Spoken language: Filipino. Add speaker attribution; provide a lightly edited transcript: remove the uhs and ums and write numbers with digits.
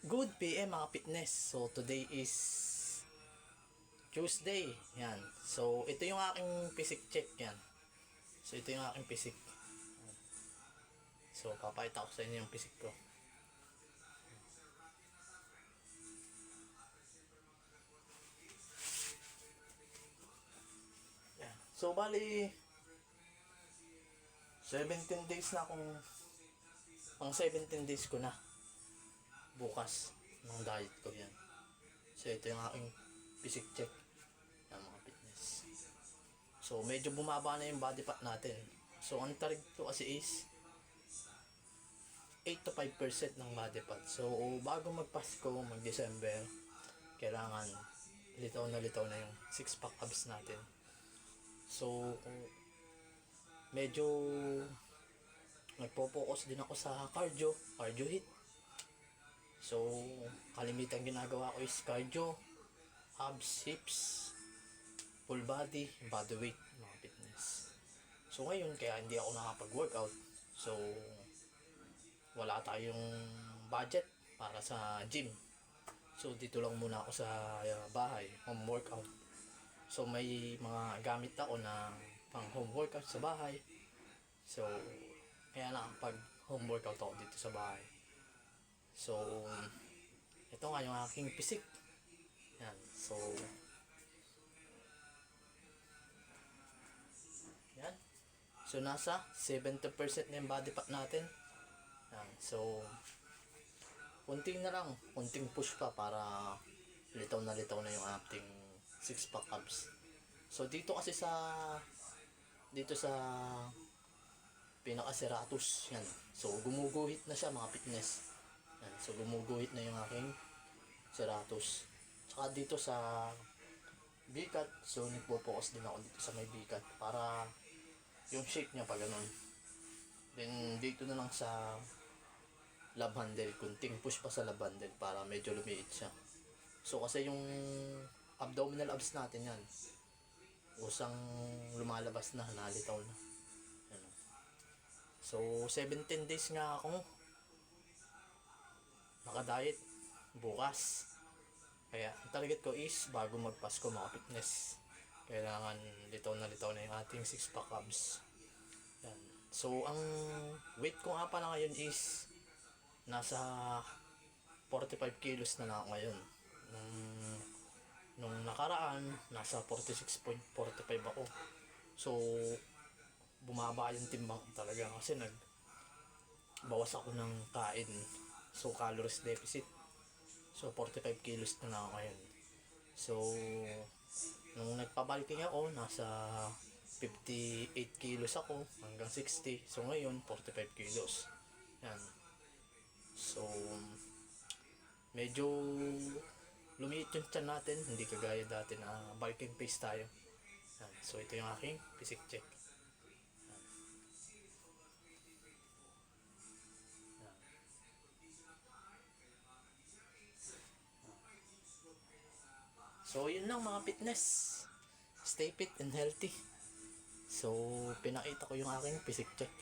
Speaker 1: Good PM mga fitness. So today is Tuesday. Yan. So ito yung aking physique check yan. So ito yung aking physique. So papakita ko sa inyo yung physique ko. Yan. So bali 17 days na akong pang 17 days ko na bukas ng diet ko yan. So ito yung aking physique check ng mga fitness. So medyo bumaba na yung body fat natin. So ang target ko kasi is 8 to 5% ng body fat. So bago magpasko, mag-December, kailangan litaw na yung 6-pack abs natin. So medyo nagpo-focus din ako sa cardio hit. So kalimitan ginagawa ko is cardio, abs, hips, full body, body weight, mga fitness. So ngayon kaya hindi ako nakapag-workout. So wala tayong budget para sa gym. So dito lang muna ako sa bahay, home workout. So may mga gamit ako na pang home workout sa bahay. So kaya nakapag home workout ako dito sa bahay. So ito nga yung aking physique. Yan. So yan. So nasa 70% na yung body fat natin. Yan. So kunting push pa para litaw na yung ating 6-pack abs. So dito kasi sa pinaka-serratus yan. So gumuguhit na siya mga fitness. Yan. So gumuguhit na yung aking serratus. Tsaka dito sa bikat, so nagpo-focus din ako dito sa may bikat para yung shape niya pa ganun. Then dito na lang sa love handle, kunting push pa sa love handle para medyo lumiit siya. So kasi yung abdominal abs natin yan, usang lumalabas na, nalitaw na. Yan. So 17 days nga ako naka-diet bukas. Kaya ang target ko is bago magpasko mga fitness, kailangan litaw na yung ating 6-pack abs. Yan. So ang weight ko nga pala ngayon is nasa 45 kilos na ako ngayon. Nung nakaraan nasa 46.45 ako. So bumaba yung timbang talaga kasi nagbawas ako ng kain. So calories deficit. So 45 kilos na ako ngayon. So nung nagpabalking ako, nasa 58 kilos ako hanggang 60. So ngayon 45 kilos. Yan. So medyo lumiit yung tiyan natin, hindi kagaya dati na bulking pace tayo. Yan. So ito yung aking physique check. So yun lang mga fitness. Stay fit and healthy. So pinakita ko yung aking physique check.